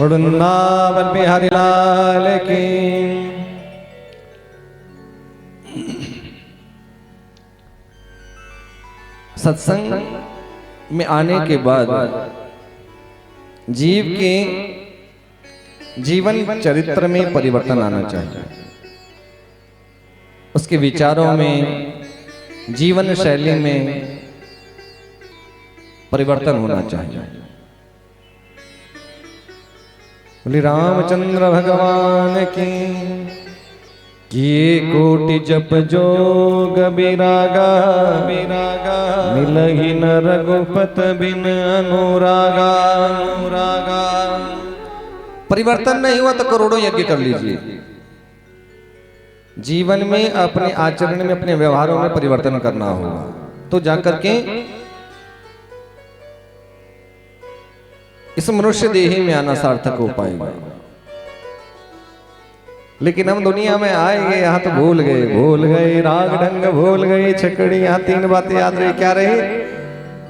वृंदावन बिहारी लाल की। सत्संग में आने के बाद जीव के जीवन चरित्र में परिवर्तन आना चाहिए, उसके विचारों में, जीवन शैली में परिवर्तन होना चाहिए। बोले रामचंद्र भगवान की। किए कोटि जप जोग विरागा, मिलहि न रघुपत बिन अनुरागा। परिवर्तन नहीं हुआ तो करोड़ों यज्ञ कर लीजिए। जीवन में, अपने आचरण में, अपने व्यवहारों में परिवर्तन करना होगा तो जाकर के इस मनुष्य देही में आना सार्थक हो पाएगा। लेकिन हम दुनिया में आएंगे, यहाँ तो भूल गए राग ढंग, भूल गए छकड़ी। यहाँ तीन बातें याद रही, क्या रही?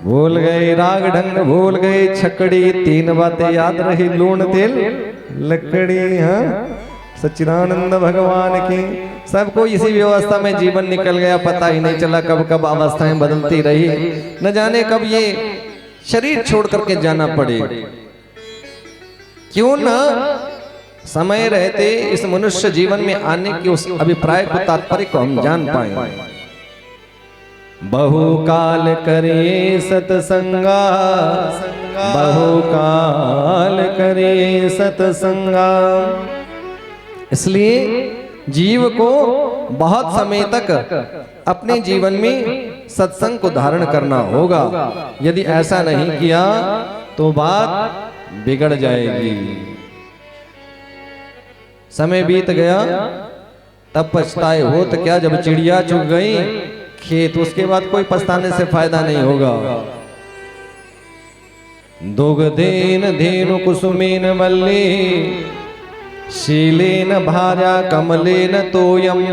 भूल गए राग ढंग, भूल गए छकड़ी, तीन बातें याद रही, लूण तेल लकड़ी। हाँ, सच्चिदानंद भगवान की। सबको इसी व्यवस्था में जीवन निकल गया, पता ही नहीं चला कब कब अवस्थाएं बदलती रही, न जाने कब ये शरीर छोड़ करके जाना पड़े। क्यों ना समय रहते इस मनुष्य जीवन में आने के उस अभिप्राय को, तात्पर्य को हम जान पाए। बहुकाल करे सतसंगा, बहुकाल करे सतसंगा। इसलिए जीव को बहुत समय तक अपने जीवन में सत्संग को धारण करना होगा। यदि ऐसा नहीं किया तो बात बिगड़ जाएगी। समय बीत गया तब पछताए हो तो क्या, जब चिड़िया चुग गई खेत, उसके बाद कोई पछताने से फायदा नहीं होगा। दुग्धेन धेनु कुसुमेन मल्ली, शीलेन भार्या कमलेन तोयम।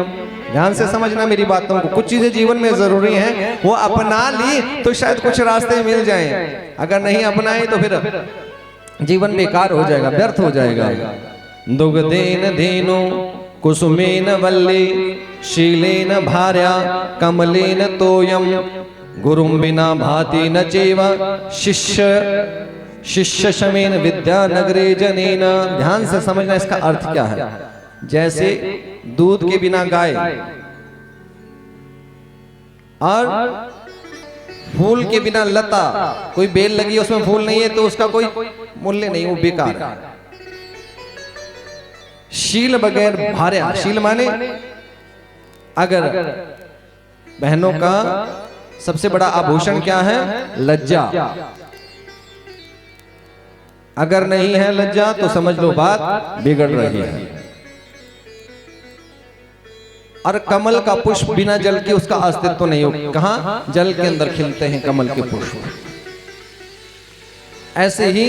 ध्यान से समझना मेरी बातों को। कुछ चीजें जीवन में जरूरी हैं, वो अपना ली तो शायद कुछ रास्ते मिल जाएं। अगर नहीं अपनाए तो फिर जीवन बेकार हो जाएगा, व्यर्थ हो जाएगा। दुग्धेन धेनु कुसुमेन वल्ली, शीलेन भार्या कमलेन तोयम, गुरुं बिना भाति न चैव शिष्य शमेन विद्या नगरे जनेन। ध्यान से समझना इसका अर्थ क्या है। जैसे दूध के बिना गाय और फूल के बिना लता, कोई बेल लगी उसमें फूल नहीं है तो उसका कोई मूल्य नहीं, वो बेकार है। शील बगैर भार्या, शील माने अगर बहनों का सबसे बड़ा आभूषण क्या है? लज्जा। अगर नहीं है लज्जा तो समझ लो बात बिगड़ रही है। और कमल का पुष्प बिना जल के उसका अस्तित्व नहीं हो। कहां? जल के अंदर खिलते हैं कमल के पुष्प। ऐसे ही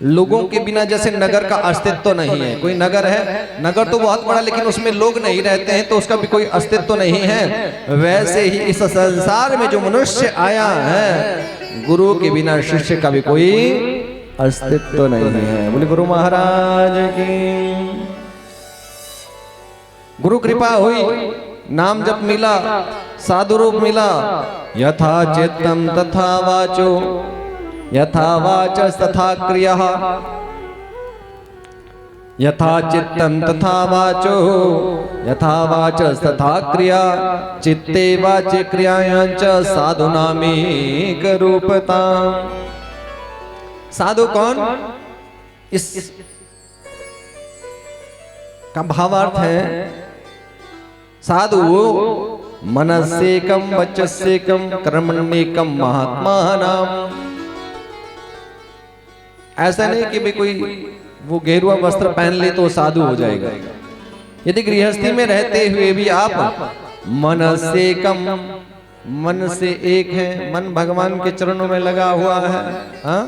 लोगों के बिना जैसे नगर का अस्तित्व नहीं है। कोई नगर है, नगर तो बहुत बड़ा लेकिन उसमें लोग नहीं रहते हैं तो उसका भी कोई अस्तित्व नहीं है। वैसे ही इस संसार में जो मनुष्य आया है, गुरु के बिना शिष्य का भी कोई अस्तित्व नहीं है। बोले गुरु महाराज की। गुरु कृपा हुई, नाम जप मिला, साधु रूप मिला। यथा चित्तम तथा वाचो, यथा वाचस तथा क्रियः, यथा चित्तम तथा वाचो, यथा वाचस तथा क्रिया, चित्ते वाचे क्रियायां च साधुनामेक रूपता। साधु कौन? इस का भावार्थ है साधु वो मनस्सेकम वचस्सेकम कर्मण्येकम महात्मा नाम। ऐसा नहीं कि भाई कोई वो गेरुआ वस्त्र पहन ले तो साधु हो जाएगा। यदि गृहस्थी में रहते हुए भी आप मनस्सेकम, मन से एक है, मन भगवान के चरणों में लगा हुआ है, हाँ?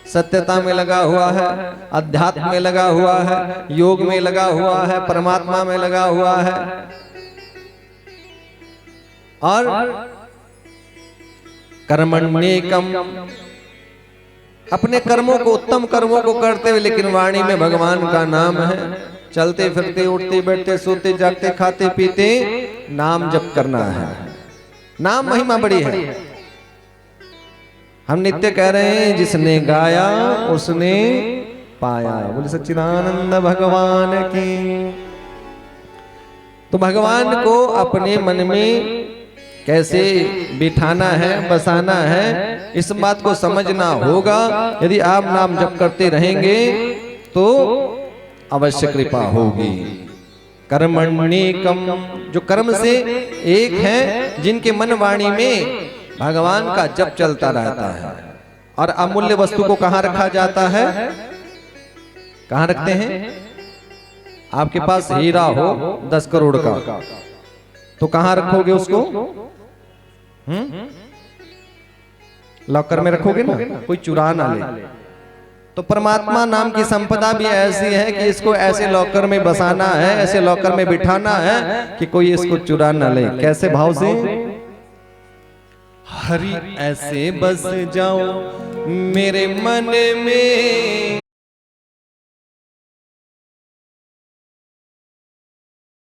सत्यता में लगा हुआ है, अध्यात्म में लगा हुआ है, योग में लगा हुआ है, परमात्मा में लगा हुआ है, और कर्मण्येकम अपने कर्मों को, उत्तम कर्मों को करते हुए, लेकिन वाणी में भगवान का नाम है। चलते फिरते, उठते बैठते, सोते जागते, खाते पीते नाम जप करना है। नाम महिमा बड़ी है। हम नित्य कह रहे हैं, जिसने गाया उसने पाया। बोले सच्चिदानंद भगवान की। तो भगवान को अपने मन में कैसे बिठाना है, बसाना है, इस बात को समझना होगा। यदि आप नाम जप करते रहेंगे तो अवश्य कृपा होगी। कर्मण्येकम, जो कर्म से एक है, जिनके मन वाणी में भगवान का जप चलता रहता है। और अमूल्य वस्तु को कहां रखा जाता है? कहां रखते हैं? आपके पास हीरा हो 10 करोड़ का, तो कहां रखोगे उसको? लॉकर में रखोगे ना, कोई चुरा ना ले। तो परमात्मा नाम की संपदा भी ऐसी है कि इसको ऐसे लॉकर में बसाना है, ऐसे लॉकर में बिठाना है कि कोई इसको चुरा ना ले। कैसे भाव से? हरि ऐसे बस जाओ मेरे मन में,